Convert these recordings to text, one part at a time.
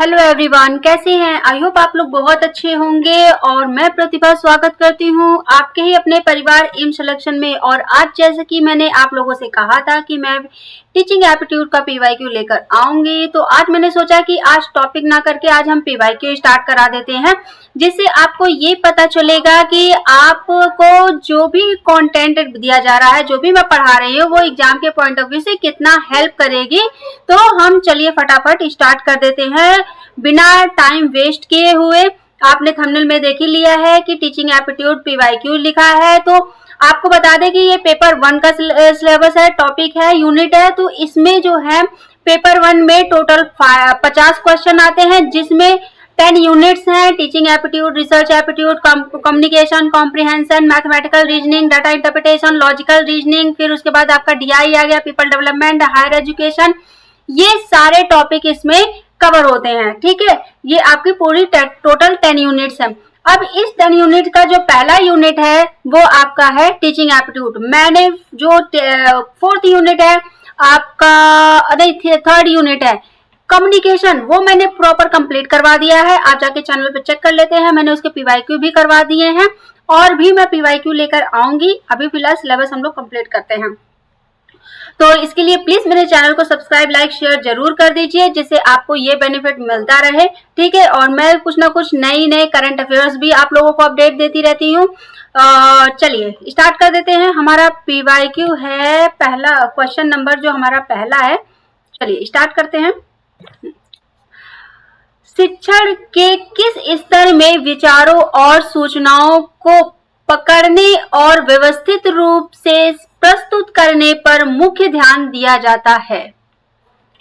Hello everyone, कैसे हैं? I hope आप लोग बहुत अच्छे होंगे और मैं प्रतिभा स्वागत करती हूं आपके ही अपने परिवार एम सिलेक्शन में। और आज जैसे कि मैंने आप लोगों से कहा था कि मैं टीचिंग एप्टीट्यूड का पीवाईक्यू लेकर आऊंगी, तो आज मैंने सोचा कि आज टॉपिक ना करके आज हम पीवाईक्यू स्टार्ट करा देते हैं, जिससे आपको ये पता चलेगा कि आपको जो भी कंटेंट दिया जा रहा है, जो भी मैं पढ़ा रही हूँ, वो एग्जाम के पॉइंट ऑफ व्यू से कितना हेल्प करेगी। तो हम चलिए फटाफट स्टार्ट कर देते हैं बिना टाइम वेस्ट किए हुए। आपने थंबनेल में देख ही लिया है कि टीचिंग एप्टीट्यूड पीवाईक्यू लिखा है, तो आपको बता दें कि ये पेपर 1 का सिलेबस है, टॉपिक है, यूनिट है। तो इसमें जो है पेपर 1 में टोटल 50 क्वेश्चन आते हैं, जिसमें 10 यूनिट्स हैं। Teaching aptitude, research aptitude, communication, comprehension, mathematical reasoning, data interpretation, logical reasoning, फिर उसके बाद आपका डीआई आ गया, पीपल डेवलपमेंट, हायर एजुकेशन। ये सारे टॉपिक इसमें कवर होते हैं। ठीक है, ये आपकी पूरी टोटल 10 यूनिट्स हैं। अब इस 10 यूनिट का जो पहला यूनिट है वो आपका है टीचिंग एप्टीट्यूड। मैंने जो 4th यूनिट है आपका, नहीं 3rd यूनिट है कम्युनिकेशन, वो मैंने प्रॉपर कंप्लीट करवा दिया है। आप जाके चैनल पे चेक कर लेते हैं, मैंने उसके पीवाईक्यू भी करवा दिए हैं और भी मैं पीवाईक्यू लेकर आऊंगी। अभी फिलहाल सिलेबस हम लोग कंप्लीट करते हैं, तो इसके लिए प्लीज मेरे चैनल को सब्सक्राइब, लाइक, शेयर जरूर कर दीजिए, जिससे आपको ये बेनिफिट मिलता रहे। ठीक है, और मैं कुछ ना कुछ नई करंट अफेयर्स भी आप लोगों को अपडेट देती रहती हूँ। चलिए स्टार्ट कर देते हैं। हमारा पीवाईक्यू है पहला क्वेश्चन नंबर जो हमारा पहला है, चलिए स्टार्ट करते हैं। शिक्षण के किस स्तर में विचारों और सूचनाओं को पकड़ने और व्यवस्थित रूप से प्रस्तुत करने पर मुख्य ध्यान दिया जाता है?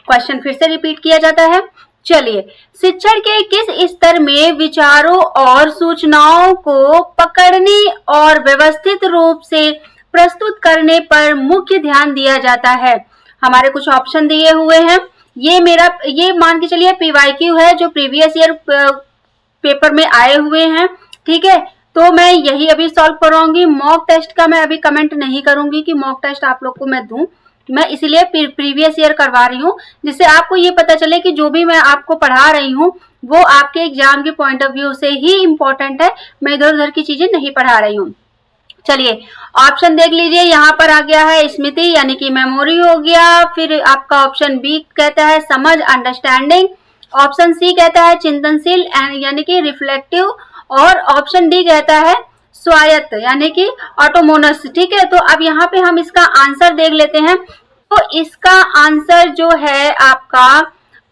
क्वेश्चन फिर से रिपीट किया जाता है। चलिए, शिक्षण के किस स्तर में विचारों और सूचनाओं को पकड़ने और व्यवस्थित रूप से प्रस्तुत करने पर मुख्य ध्यान दिया जाता है? हमारे कुछ ऑप्शन दिए हुए हैं। ये मान के चलिए पीवाईक्यू है जो प्रीवियस ईयर पेपर में आए हुए हैं। ठीक है, तो मैं यही अभी सॉल्व करवाऊंगी। मॉक टेस्ट का मैं अभी कमेंट नहीं करूंगी कि मॉक टेस्ट आप लोग को मैं दूं, मैं इसलिए प्रीवियस ईयर करवा रही हूँ, जिससे आपको ये पता चले कि जो भी मैं आपको पढ़ा रही हूँ वो आपके एग्जाम के पॉइंट ऑफ व्यू से ही इम्पोर्टेंट है। मैं इधर उधर की चीजें नहीं पढ़ा रही हूँ। चलिए ऑप्शन देख लीजिए, यहाँ पर आ गया है स्मृति यानी कि मेमोरी हो गया। फिर आपका ऑप्शन बी कहता है समझ, अंडरस्टैंडिंग। ऑप्शन सी कहता है चिंतनशील यानी कि रिफ्लेक्टिव। और ऑप्शन डी कहता है स्वायत्त यानी कि ऑटोमोनस। ठीक है, तो अब यहाँ पे हम इसका आंसर देख लेते हैं। तो इसका आंसर जो है आपका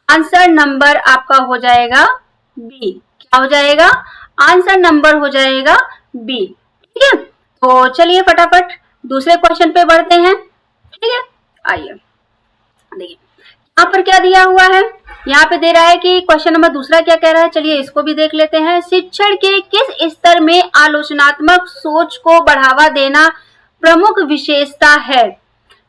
आंसर नंबर आपका हो जाएगा बी। क्या हो जाएगा? आंसर नंबर हो जाएगा बी। ठीक है, तो चलिए फटाफट दूसरे क्वेश्चन पे बढ़ते हैं। ठीक है, आइए देखिए यहाँ पर क्या दिया हुआ है। यहाँ पे दे रहा है कि क्वेश्चन नंबर दूसरा क्या कह रहा है, चलिए इसको भी देख लेते हैं। शिक्षण के किस स्तर में आलोचनात्मक सोच को बढ़ावा देना प्रमुख विशेषता है?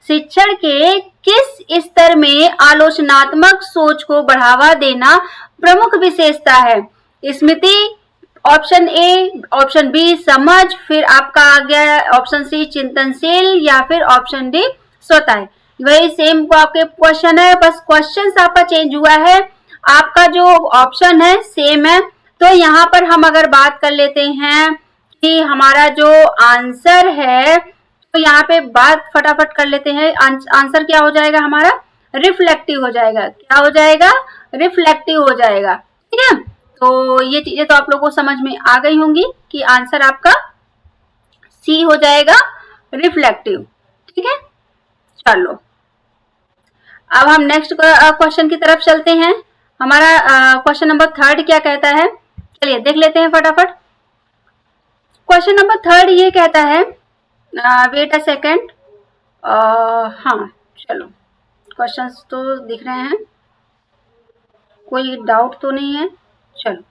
शिक्षण के किस स्तर में आलोचनात्मक सोच को बढ़ावा देना प्रमुख विशेषता है? स्मृति, ऑप्शन ए, ऑप्शन बी समझ, फिर आपका आ गया ऑप्शन सी चिंतनशील, या फिर ऑप्शन डी स्वतः। वही सेम को आपके क्वेश्चन है, बस क्वेश्चन आपका चेंज हुआ है, आपका जो ऑप्शन है सेम है। तो यहाँ पर हम अगर बात कर लेते हैं कि हमारा जो आंसर है, तो यहाँ पे बात फटाफट कर लेते हैं। आंसर क्या हो जाएगा हमारा? रिफ्लेक्टिव हो जाएगा। क्या हो जाएगा? रिफ्लेक्टिव हो जाएगा। ठीक है, तो ये चीजें तो आप लोगों को समझ में आ गई होंगी कि आंसर आपका सी हो जाएगा, रिफ्लेक्टिव। ठीक है, चलो अब हम नेक्स्ट क्वेश्चन की तरफ चलते हैं। हमारा क्वेश्चन नंबर 3 क्या कहता है, चलिए देख लेते हैं फटाफट। क्वेश्चन नंबर 3 ये कहता है, वेट अ सेकेंड, हाँ चलो क्वेश्चंस तो दिख रहे हैं, कोई डाउट तो नहीं है। चलो,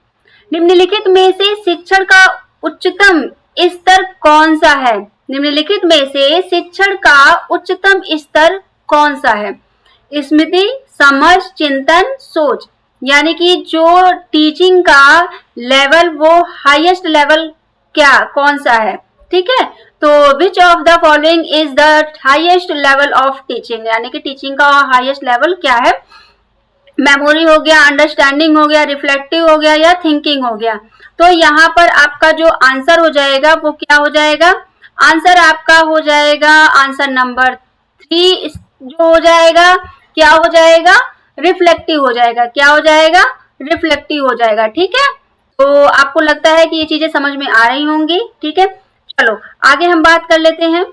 निम्नलिखित में से शिक्षण का उच्चतम स्तर कौन सा है? निम्नलिखित में से शिक्षण का उच्चतम स्तर कौन सा है? स्मृति, समझ, चिंतन, सोच। यानी कि जो टीचिंग का लेवल वो हाईएस्ट लेवल क्या कौन सा है? ठीक है, तो which of the following is the highest level of teaching, यानी कि टीचिंग का हाईएस्ट लेवल क्या है? मेमोरी हो गया, अंडरस्टैंडिंग हो गया, रिफ्लेक्टिव हो गया या थिंकिंग हो गया। तो यहाँ पर आपका जो आंसर हो जाएगा वो क्या हो जाएगा? आंसर आपका हो जाएगा आंसर नंबर 3 जो हो जाएगा, क्या हो जाएगा? रिफ्लेक्टिव हो जाएगा। क्या हो जाएगा? रिफ्लेक्टिव हो जाएगा। ठीक है, तो आपको लगता है कि ये चीजें समझ में आ रही होंगी। ठीक है, चलो आगे हम बात कर लेते हैं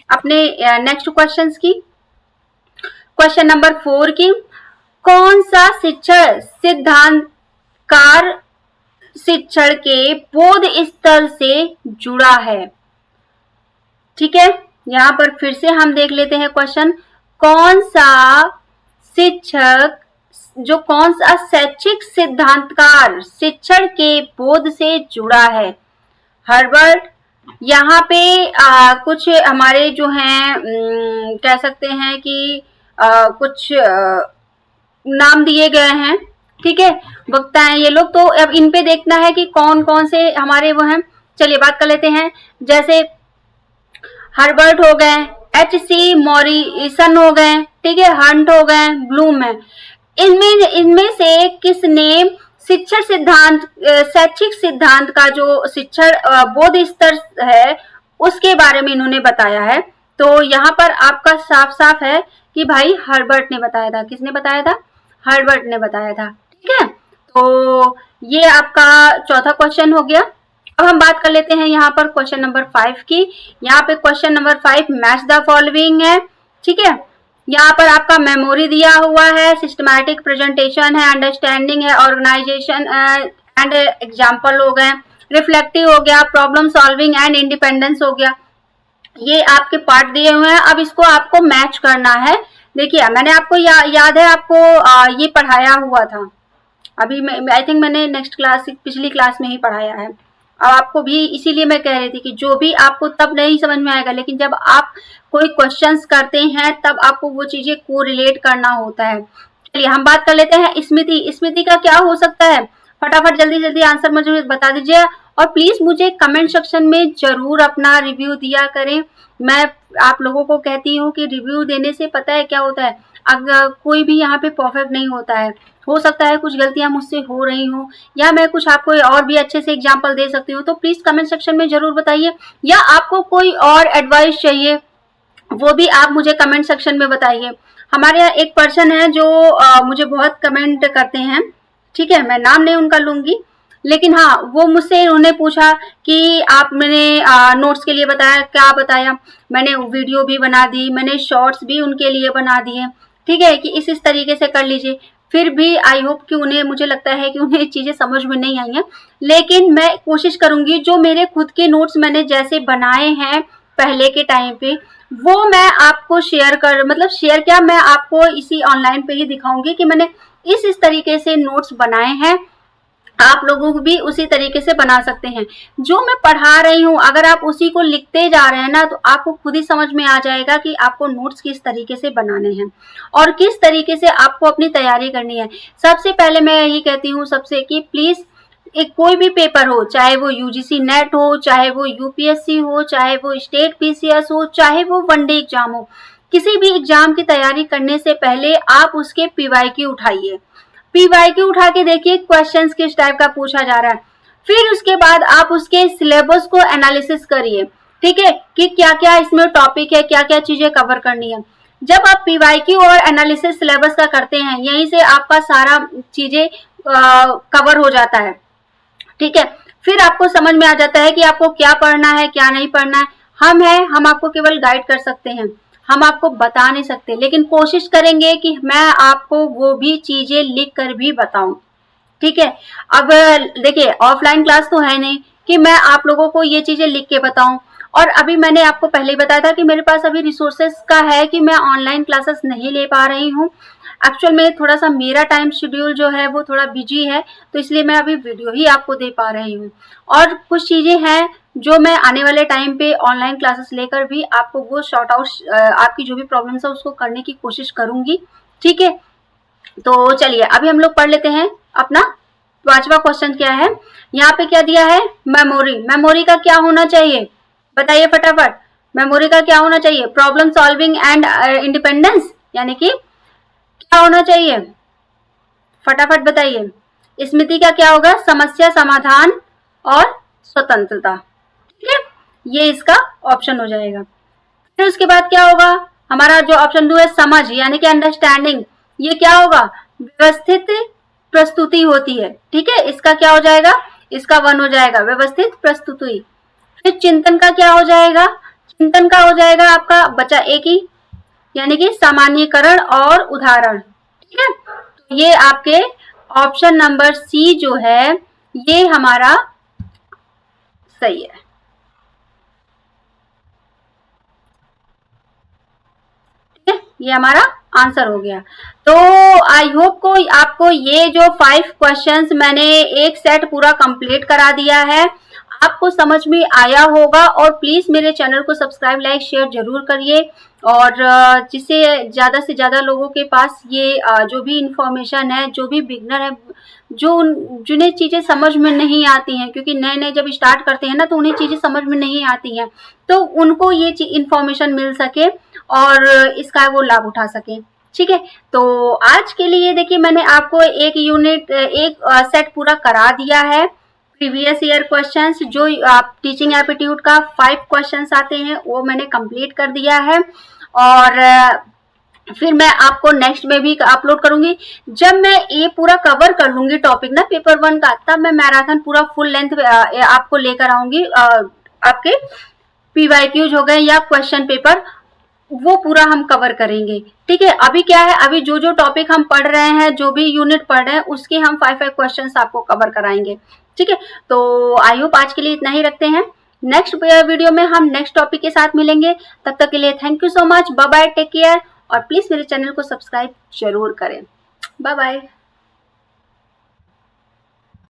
अपने नेक्स्ट क्वेश्चंस की। क्वेश्चन नंबर 4 की, कौन सा शिक्षण सिद्धांतकार शिक्षण के बोध स्तर से जुड़ा है? ठीक है, यहाँ पर फिर से हम देख लेते हैं क्वेश्चन, कौन सा शिक्षक जो कौन सा शैक्षिक सिद्धांतकार शिक्षण के बोध से जुड़ा है? हर्बर्ट, यहाँ पे कुछ हमारे जो हैं कह सकते हैं कि कुछ नाम दिए गए हैं। ठीक है, वक्ता हैं ये लोग, तो अब इन पे देखना है कि कौन कौन से हमारे वो हैं। चलिए बात कर लेते हैं, जैसे हर्बर्ट हो गए, H.C. मॉरिसन हो गए, ठीक है, हंट हो गए, ब्लूम है। इनमें से किसने शिक्षण सिद्धांत शैक्षिक सिद्धांत का जो शिक्षण बोध स्तर है उसके बारे में इन्होंने बताया है? तो यहाँ पर आपका साफ साफ है कि भाई हर्बर्ट ने बताया था। किसने बताया था? हर्बर्ट ने बताया था। ठीक है, तो ये आपका चौथा क्वेश्चन हो गया। अब हम बात कर लेते हैं यहाँ पर क्वेश्चन नंबर 5 की। यहाँ पे question number 5 match the following है। ठीक है, यहाँ पर आपका मेमोरी दिया हुआ है, सिस्टमैटिक प्रेजेंटेशन है, अंडरस्टैंडिंग है, ऑर्गेनाइजेशन एंड एग्जाम्पल हो गए, रिफ्लेक्टिव हो गया, प्रॉब्लम सॉल्विंग एंड इंडिपेंडेंस हो गया। ये आपके पार्ट दिए हुए हैं। अब इसको आपको मैच करना है। देखिए मैंने आपको याद है आपको ये पढ़ाया हुआ था अभी, आई थिंक मैंने नेक्स्ट क्लास पिछली क्लास में ही पढ़ाया है। अब आपको भी इसीलिए मैं कह रही थी कि जो भी आपको तब नहीं समझ में आएगा, लेकिन जब आप कोई क्वेश्चंस करते हैं तब आपको वो चीजें को रिलेट करना होता है। चलिए हम बात कर लेते हैं स्मृति। स्मृति का क्या हो सकता है? फटाफट जल्दी जल्दी आंसर मुझे बता दीजिए, और प्लीज मुझे कमेंट सेक्शन में जरूर अपना रिव्यू दिया करें। मैं आप लोगों को कहती हूँ कि रिव्यू देने से पता है क्या होता है, अगर कोई भी यहाँ पे परफेक्ट नहीं होता है, हो सकता है कुछ गलतियां मुझसे हो रही हो, या मैं कुछ आपको और भी अच्छे से एग्जांपल दे सकती हूँ, तो प्लीज कमेंट सेक्शन में जरूर बताइए। या आपको कोई और एडवाइस चाहिए वो भी आप मुझे कमेंट सेक्शन में बताइए। हमारे यहाँ एक पर्सन है जो मुझे बहुत कमेंट करते हैं। ठीक है, मैं नाम नहीं उनका लूंगी, लेकिन हाँ वो मुझसे उन्होंने पूछा कि आप मैंने नोट्स के लिए बताया, क्या बताया? मैंने वीडियो भी बना दी, मैंने शॉर्ट्स भी उनके लिए बना दिए। ठीक है, कि इस तरीके से कर लीजिए। फिर भी आई होप कि उन्हें, मुझे लगता है कि उन्हें चीजें समझ में नहीं आई हैं, लेकिन मैं कोशिश करूंगी जो मेरे खुद के नोट्स मैंने जैसे बनाए हैं पहले के टाइम पे, वो मैं आपको शेयर शेयर क्या, मैं आपको इसी ऑनलाइन पे ही दिखाऊंगी कि मैंने इस तरीके से नोट्स बनाए हैं। आप लोगों को भी उसी तरीके से बना सकते हैं। जो मैं पढ़ा रही हूँ अगर आप उसी को लिखते जा रहे हैं ना, तो आपको खुद ही समझ में आ जाएगा कि आपको नोट्स किस तरीके से बनाने हैं और किस तरीके से आपको अपनी तैयारी करनी है। सबसे पहले मैं यही कहती हूँ सबसे कि प्लीज एक कोई भी पेपर हो, चाहे वो यूजीसी नेट हो, चाहे वो यूपीएससी हो, चाहे वो स्टेट पीसीएस हो, चाहे वो वनडे एग्जाम हो, किसी भी एग्जाम की तैयारी करने से पहले आप उसके पीवाईक्यू उठाइए। पीवाईक्यू उठा के देखिए क्वेश्चंस किस टाइप का पूछा जा रहा है। फिर उसके बाद आप उसके सिलेबस को एनालिसिस करिए। ठीक है, कि क्या क्या इसमें टॉपिक है, क्या क्या चीजें कवर करनी है। जब आप पीवाईक्यू और एनालिसिस सिलेबस का करते हैं, यहीं से आपका सारा चीजें कवर हो जाता है। ठीक है, फिर आपको समझ में आ जाता है कि आपको क्या पढ़ना है, क्या नहीं पढ़ना है। हम आपको केवल गाइड कर सकते हैं, हम आपको बता नहीं सकते, लेकिन कोशिश करेंगे कि मैं आपको वो भी चीजें लिख कर भी बताऊं। ठीक है, अब देखिए ऑफलाइन क्लास तो है नहीं कि मैं आप लोगों को ये चीजें लिख के बताऊं, और अभी मैंने आपको पहले ही बताया था कि मेरे पास अभी रिसोर्सेस का है कि मैं ऑनलाइन क्लासेस नहीं ले पा रही हूँ। एक्चुअल में थोड़ा सा मेरा टाइम शेड्यूल जो है वो थोड़ा बिजी है, तो इसलिए मैं अभी वीडियो ही आपको दे पा रही हूँ। और कुछ चीजें हैं जो मैं आने वाले टाइम पे ऑनलाइन क्लासेस लेकर भी आपको वो शॉर्ट आउट आपकी जो भी प्रॉब्लम्स है उसको करने की कोशिश करूंगी। ठीक है, तो चलिए अभी हम लोग पढ़ लेते हैं अपना 5वां क्वेश्चन क्या है। यहाँ पे क्या दिया है? मेमोरी। मेमोरी का क्या होना चाहिए बताइए फटाफट। मेमोरी का क्या होना चाहिए? प्रॉब्लम सॉल्विंग एंड इंडिपेंडेंस, यानी कि क्या होना चाहिए? फटाफट बताइए। स्मृति का क्या होगा? समस्या समाधान और स्वतंत्रता। ठीक है, ये इसका ऑप्शन हो जाएगा। फिर उसके बाद क्या होगा? हमारा जो ऑप्शन 2 है समझ यानी कि अंडरस्टैंडिंग, ये क्या होगा? व्यवस्थित प्रस्तुति होती है। ठीक है, इसका क्या हो जाएगा? इसका 1 हो जाएगा, व्यवस्थित प्रस्तुति। फिर चिंतन का क्या हो जाएगा? चिंतन का हो जाएगा आपका बचा एक ही, यानी कि सामान्यीकरण और उदाहरण। ठीक है, तो ये आपके ऑप्शन नंबर सी जो है ये हमारा सही है। ठीक है, ये हमारा आंसर हो गया। तो आई होप को आपको ये जो 5 क्वेश्चंस मैंने एक सेट पूरा कंप्लीट करा दिया है, आपको समझ में आया होगा। और प्लीज मेरे चैनल को सब्सक्राइब लाइक शेयर जरूर करिए, और जिससे ज्यादा से ज्यादा लोगों के पास ये जो भी इंफॉर्मेशन है, जो भी बिगनर है, जिन्हें चीजें समझ में नहीं आती हैं, क्योंकि नए नए जब स्टार्ट करते हैं ना तो उन्हें चीजें समझ में नहीं आती हैं, तो उनको ये इंफॉर्मेशन मिल सके और इसका वो लाभ उठा सके। ठीक है, तो आज के लिए देखिए मैंने आपको एक यूनिट एक सेट पूरा करा दिया है। प्रीवियस ईयर क्वेश्चंस जो आप टीचिंग एप्टीट्यूड का 5 क्वेश्चंस आते हैं वो मैंने कंप्लीट कर दिया है, और फिर मैं आपको नेक्स्ट में भी अपलोड करूंगी। जब मैं ये पूरा कवर कर लूंगी टॉपिक ना पेपर 1 का, तब मैं मैराथन पूरा फुल लेंथ आपको लेकर आऊंगी। आपके PYQs हो गए या क्वेश्चन पेपर, वो पूरा हम कवर करेंगे। ठीक है, अभी क्या है, अभी जो जो टॉपिक हम पढ़ रहे हैं, जो भी यूनिट पढ़ रहे हैं, उसके हम 5 क्वेश्चंस आपको कवर कराएंगे। ठीक है, तो आई होप आज के लिए इतना ही रखते हैं। नेक्स्ट वीडियो में हम नेक्स्ट टॉपिक के साथ मिलेंगे। तब तक के लिए thank you so much, bye bye, take care, और प्लीज मेरे चैनल को सब्सक्राइब जरूर करें। Bye bye.